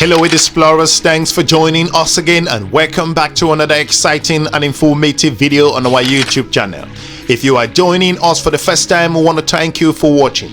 Hello explorers, thanks for joining us again and welcome back to another exciting and informative video on our YouTube channel. If you are joining us for the first time, we want to thank you for watching.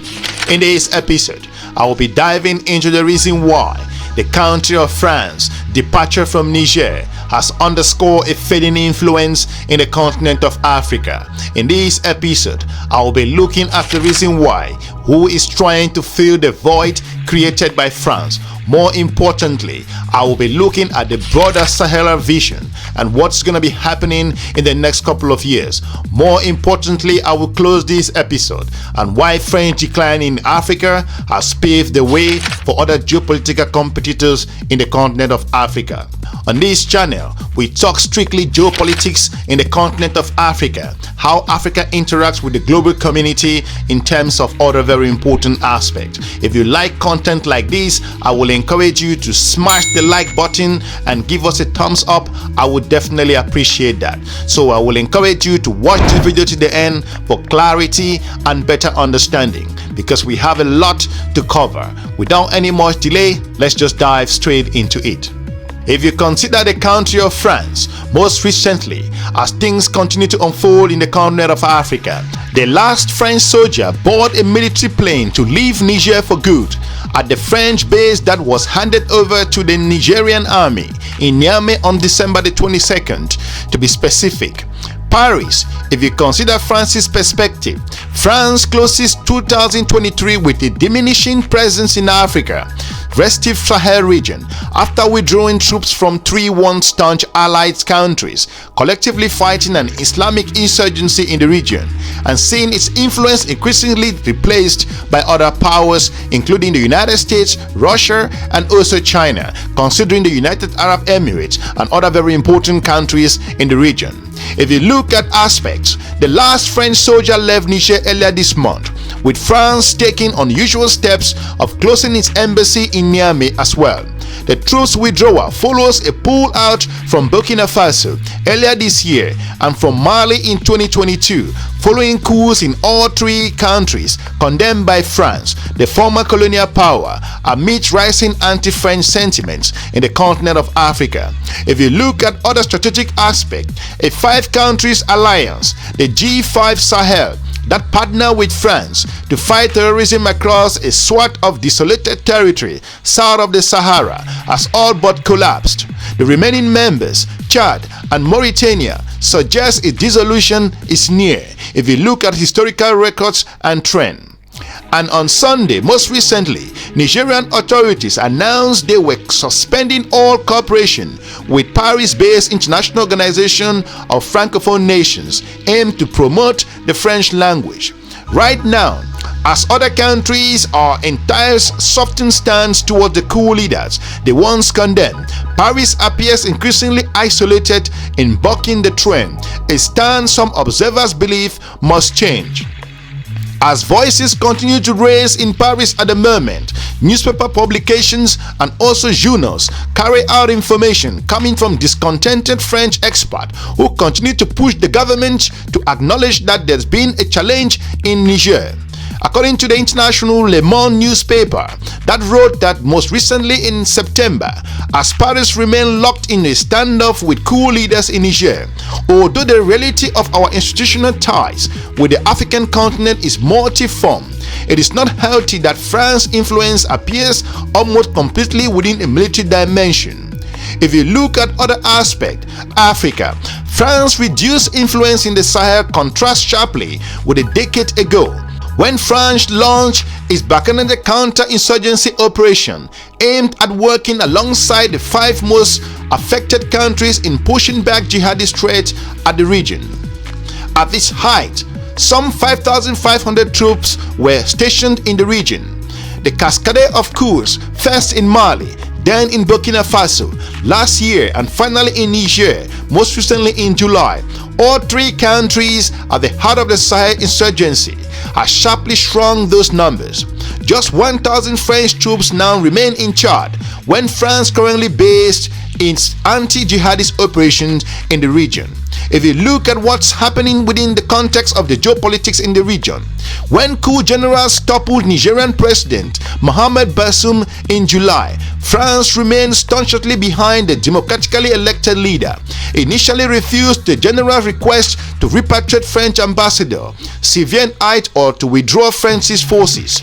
In this episode, I will be diving into the reason why the country of France departure from Niger has underscored a fading influence in the continent of Africa. In this episode, I will be looking at the reason why, who is trying to fill the void created by France. More importantly, I will be looking at the broader Sahel vision and what's going to be happening in the next couple of years. More importantly, I will close this episode and why French decline in Africa has paved the way for other geopolitical competitors in the continent of Africa. On this channel, we talk strictly geopolitics in the continent of Africa, how Africa interacts with the global community in terms of other very important aspects. If you like content like this, I will encourage you to smash the like button and give us a thumbs up. I would definitely appreciate that. So I will encourage you to watch this video to the end for clarity and better understanding, because we have a lot to cover. Without any much delay, let's just dive straight into it. If you consider the country of France, most recently, as things continue to unfold in the continent of Africa, the last French soldier boarded a military plane to leave Niger for good at the French base that was handed over to the Nigerian army in Niamey on December the 22nd, to be specific. Paris, if you consider France's perspective, France closes 2023 with a diminishing presence in Africa, restive Sahel region, after withdrawing troops from three once-staunch allied countries, collectively fighting an Islamic insurgency in the region, and seeing its influence increasingly replaced by other powers, including the United States, Russia, and also China, considering the United Arab Emirates and other very important countries in the region. If you look at aspects, the last French soldier left Niger earlier this month, with France taking unusual steps of closing its embassy in Niamey as well. The troops withdrawal follows a pull-out from Burkina Faso earlier this year and from Mali in 2022, following coups in all three countries condemned by France, the former colonial power, amid rising anti-French sentiments in the continent of Africa. If you look at other strategic aspects, a five-countries alliance, the G5 Sahel, that partner with France to fight terrorism across a swath of desolated territory south of the Sahara, has all but collapsed. The remaining members, Chad and Mauritania, suggest its dissolution is near if you look at historical records and trend. And on Sunday, most recently, Nigerian authorities announced they were suspending all cooperation with Paris-based International Organization of Francophone Nations aimed to promote the French language. Right now, as other countries are entire softened stance towards the coup leaders they once condemned, Paris appears increasingly isolated in bucking the trend, a stance some observers believe must change. As voices continue to raise in Paris at the moment, newspaper publications and also journals carry out information coming from discontented French experts who continue to push the government to acknowledge that there's been a challenge in Niger. According to the international Le Monde newspaper, that wrote that most recently in September, as Paris remained locked in a standoff with coup leaders in Niger, although the reality of our institutional ties with the African continent is multiform, it is not healthy that France's influence appears almost completely within a military dimension. If you look at other aspects, Africa, France's reduced influence in the Sahel contrasts sharply with a decade ago, when France launched its Burkina counter-insurgency operation aimed at working alongside the five most affected countries in pushing back jihadist threats at the region. At its height, some 5,500 troops were stationed in the region. The cascade of coups, first in Mali, then in Burkina Faso last year, and finally in Niger, most recently in July, all three countries at the heart of the Sahel insurgency, has sharply shrunk those numbers. Just 1,000 French troops now remain in Chad, when France currently based its anti-jihadist operations in the region. If you look at what's happening within the context of the geopolitics in the region, when coup generals toppled Nigerian President Mohamed Bazoum in July, France remained staunchly behind the democratically elected leader, initially refused the general request to repatriate French ambassador Sylvain Ayt or to withdraw France's forces.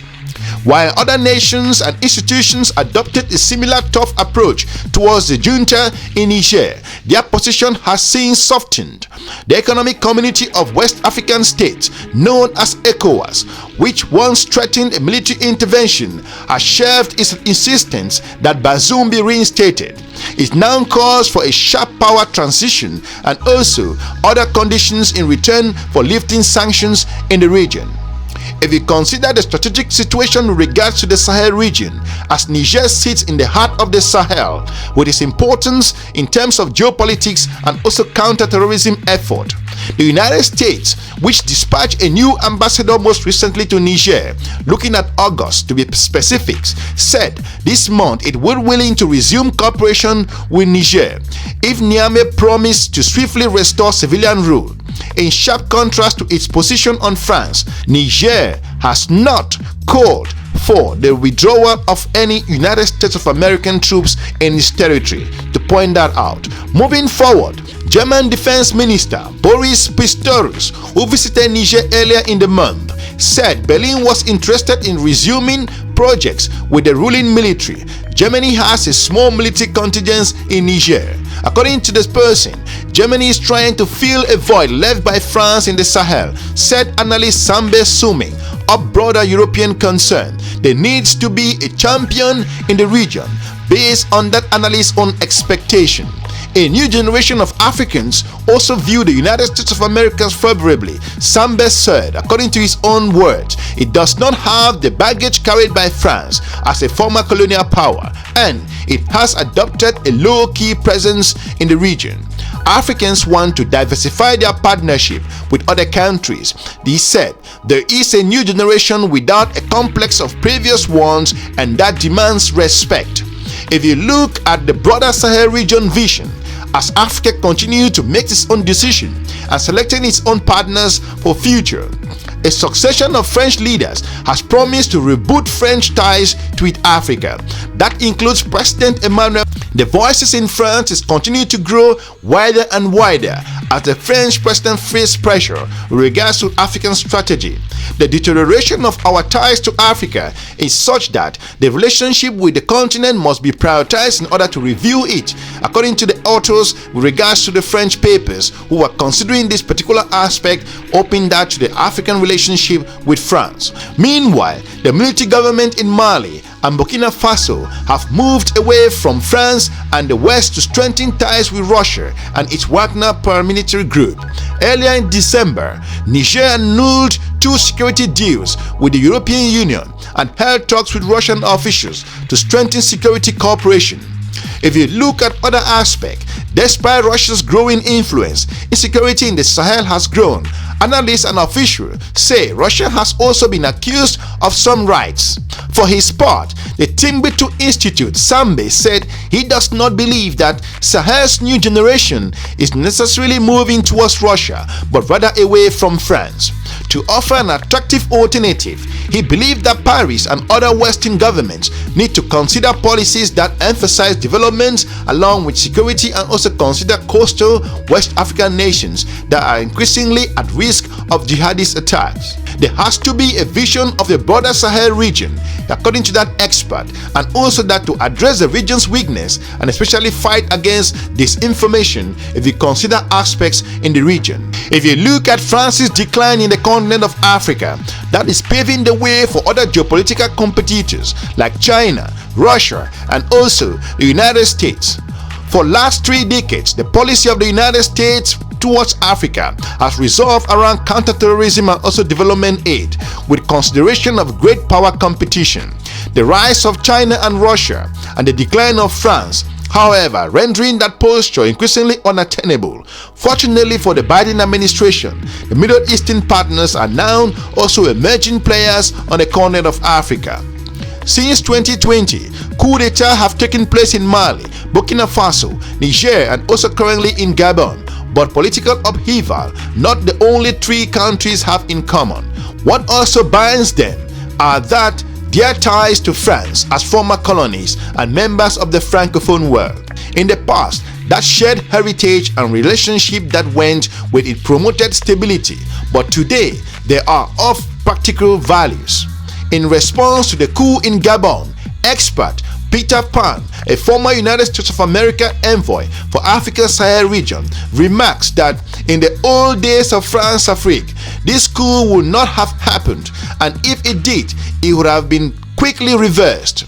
While other nations and institutions adopted a similar tough approach towards the junta in Niger, their position has since softened. The Economic Community of West African States, known as ECOWAS, which once threatened a military intervention, has shelved its insistence that Bazoum be reinstated. It now calls for a sharp power transition and also other conditions in return for lifting sanctions in the region. If you consider the strategic situation with regards to the Sahel region, as Niger sits in the heart of the Sahel, with its importance in terms of geopolitics and also counter-terrorism effort, the United States, which dispatched a new ambassador most recently to Niger, looking at August to be specific, said this month it would willing to resume cooperation with Niger if Niamey promised to swiftly restore civilian rule. In sharp contrast to its position on France, Niger has not called for the withdrawal of any United States of American troops in its territory, to point that out. Moving forward, German Defense Minister Boris Pistorius, who visited Niger earlier in the month, said Berlin was interested in resuming projects with the ruling military. Germany has a small military contingent in Niger. According to this person, Germany is trying to fill a void left by France in the Sahel, said analyst Sambe Suming of broader European concern. There needs to be a champion in the region based on that analyst's own expectation. A new generation of Africans also view the United States of America favorably. Sambe said, according to his own words, it does not have the baggage carried by France as a former colonial power, and it has adopted a low-key presence in the region. Africans want to diversify their partnership with other countries. They said there is a new generation without a complex of previous ones, and that demands respect. If you look at the broader Sahel region vision, as Africa continues to make its own decision and selecting its own partners for future, a succession of French leaders has promised to reboot French ties to Africa. That includes President Emmanuel. The voices in France is continuing to grow wider and wider as the French president faces pressure with regards to African strategy. The deterioration of our ties to Africa is such that the relationship with the continent must be prioritized in order to review it, according to the authors with regards to the French papers who are considering this particular aspect, open that to the African relationship with France. Meanwhile, the military government in Mali and Burkina Faso have moved away from France and the West to strengthen ties with Russia and its Wagner paramilitary group. Earlier in December, Niger annulled 2 security deals with the European Union and held talks with Russian officials to strengthen security cooperation. If you look at other aspects, despite Russia's growing influence, insecurity in the Sahel has grown. Analysts and officials say Russia has also been accused of some rights. For his part, the Timbuktu Institute, Sambe, said he does not believe that Sahel's new generation is necessarily moving towards Russia, but rather away from France. To offer an attractive alternative, he believed that Paris and other Western governments need to consider policies that emphasize development along with security, and also consider coastal West African nations that are increasingly at risk of jihadist attacks. There has to be a vision of the broader Sahel region, according to that expert, and also that to address the region's weakness and especially fight against disinformation if you consider aspects in the region. If you look at France's decline in the continent of Africa, that is paving the way for other geopolitical competitors like China, Russia, and also the United States. For last 3 decades, the policy of the United States towards Africa has revolved around counterterrorism and also development aid, with consideration of great power competition. The rise of China and Russia and the decline of France, however, rendering that posture increasingly unattainable. Fortunately for the Biden administration, the Middle Eastern partners are now also emerging players on the continent of Africa. Since 2020, coup d'etat have taken place in Mali, Burkina Faso, Niger, and also currently in Gabon. but political upheaval not the only three countries have in common. What also binds them are that their ties to France as former colonies and members of the Francophone world. In the past, that shared heritage and relationship that went with it promoted stability, but today they are of practical values. In response to the coup in Gabon, expert Peter Pan, a former United States of America envoy for Africa's Sahel region, remarks that in the old days of France-Afrique, this coup would not have happened, and if it did, it would have been quickly reversed.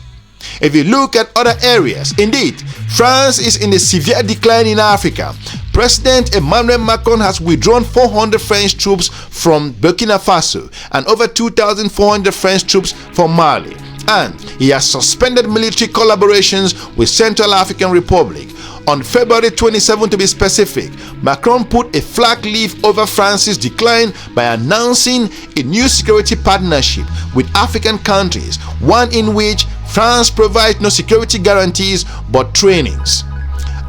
If you look at other areas, indeed, France is in a severe decline in Africa. President Emmanuel Macron has withdrawn 400 French troops from Burkina Faso and over 2,400 French troops from Mali. And he has suspended military collaborations with Central African Republic. On February 27 to be specific, Macron put a flag leaf over France's decline by announcing a new security partnership with African countries, one in which France provides no security guarantees but trainings.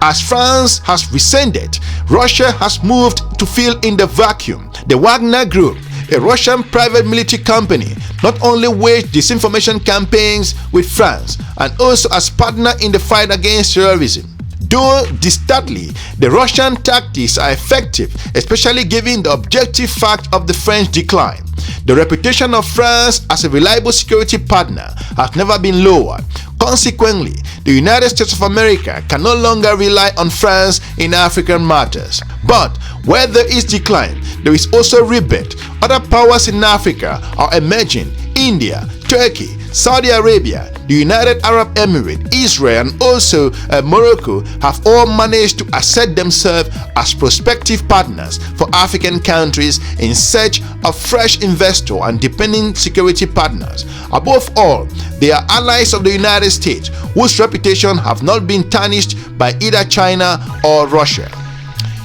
As France has rescinded, Russia has moved to fill in the vacuum. The Wagner Group, a Russian private military company, not only waged disinformation campaigns with France and also as partner in the fight against terrorism. Though distantly, the Russian tactics are effective, especially given the objective fact of the French decline. The reputation of France as a reliable security partner has never been lowered. Consequently, the United States of America can no longer rely on France in African matters. But where there is decline, there is also rebirth. Other powers in Africa are emerging. India, Turkey, Saudi Arabia, the United Arab Emirates, Israel, and also Morocco have all managed to assert themselves as prospective partners for African countries in search of fresh investor and dependent security partners. Above all, they are allies of the United States, whose reputation have not been tarnished by either China or Russia.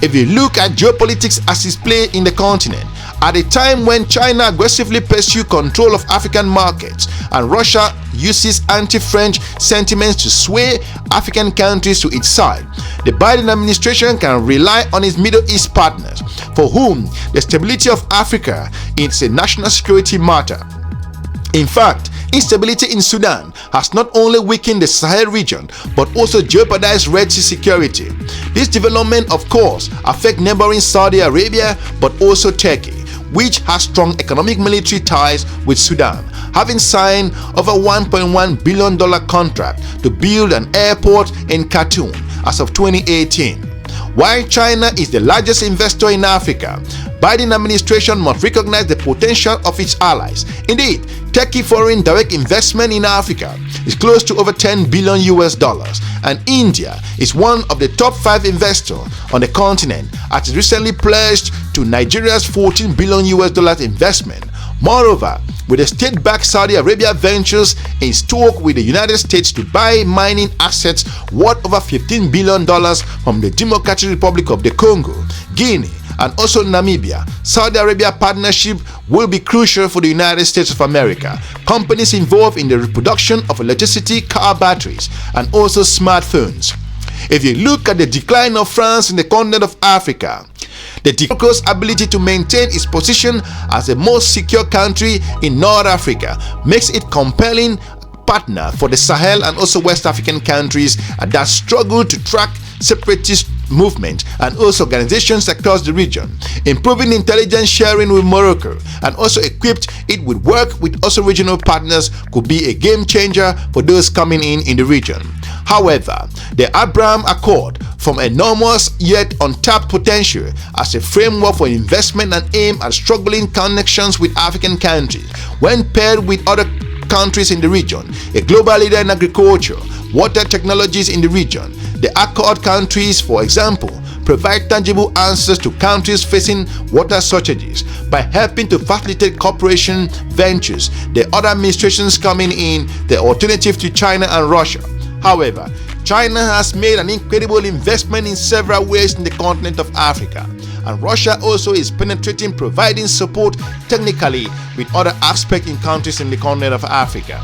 If you look at geopolitics as it's played in the continent, at a time when China aggressively pursues control of African markets and Russia uses anti-French sentiments to sway African countries to its side, the Biden administration can rely on its Middle East partners, for whom the stability of Africa is a national security matter. In fact, instability in Sudan has not only weakened the Sahel region but also jeopardized Red Sea security. This development, of course, affects neighboring Saudi Arabia but also Turkey, which has strong economic military ties with Sudan, having signed over $1.1 billion contract to build an airport in Khartoum as of 2018. While China is the largest investor in Africa, Biden administration must recognize the potential of its allies. Indeed, Turkey foreign direct investment in Africa is close to over $10 billion and India is one of the top 5 investors on the continent as it recently pledged to Nigeria's $14 billion investment. Moreover, with the state-backed Saudi Arabia ventures in talk with the United States to buy mining assets worth over $15 billion from the Democratic Republic of the Congo, Guinea, and also Namibia, Saudi Arabia partnership will be crucial for the United States of America. Companies involved in the reproduction of electricity, car batteries, and also smartphones. If you look at the decline of France in the continent of Africa, the Morocco's ability to maintain its position as the most secure country in North Africa makes it compelling partner for the Sahel and also West African countries that struggle to track separatist movement and also organizations across the region. Improving intelligence sharing with Morocco and also equipped it with work with also regional partners could be a game changer for those coming in the region. However, the Abraham Accord, from enormous yet untapped potential as a framework for investment and aim at struggling connections with African countries, when paired with other countries in the region, a global leader in agriculture, water technologies in the region. The Accord countries, for example, provide tangible answers to countries facing water shortages by helping to facilitate cooperation ventures. The other administrations coming in, the alternative to China and Russia. However, China has made an incredible investment in several ways in the continent of Africa, and Russia also is penetrating, providing support technically with other aspects in countries in the continent of Africa.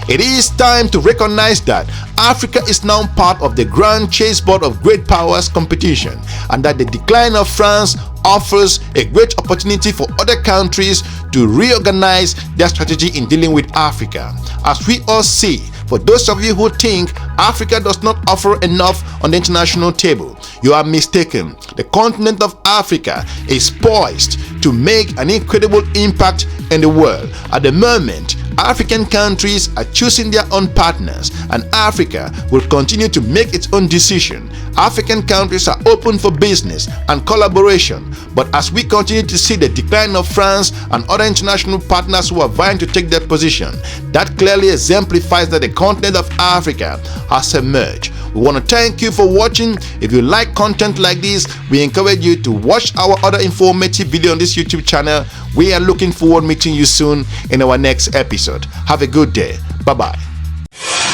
It is time to recognize that Africa is now part of the grand chessboard of great powers competition, and that the decline of France offers a great opportunity for other countries to reorganize their strategy in dealing with Africa. As we all see, for those of you who think Africa does not offer enough on the international table, you are mistaken. The continent of Africa is poised to make an incredible impact in the world. At the moment, African countries are choosing their own partners, and Africa will continue to make its own decision. African countries are open for business and collaboration, but as we continue to see the decline of France and other international partners who are vying to take their position, that clearly exemplifies that the continent of Africa has emerged. We want to thank you for watching. If you like content like this, we encourage you to watch our other informative video on this YouTube channel. We are looking forward to meeting you soon in our next episode. Have a good day. Bye-bye.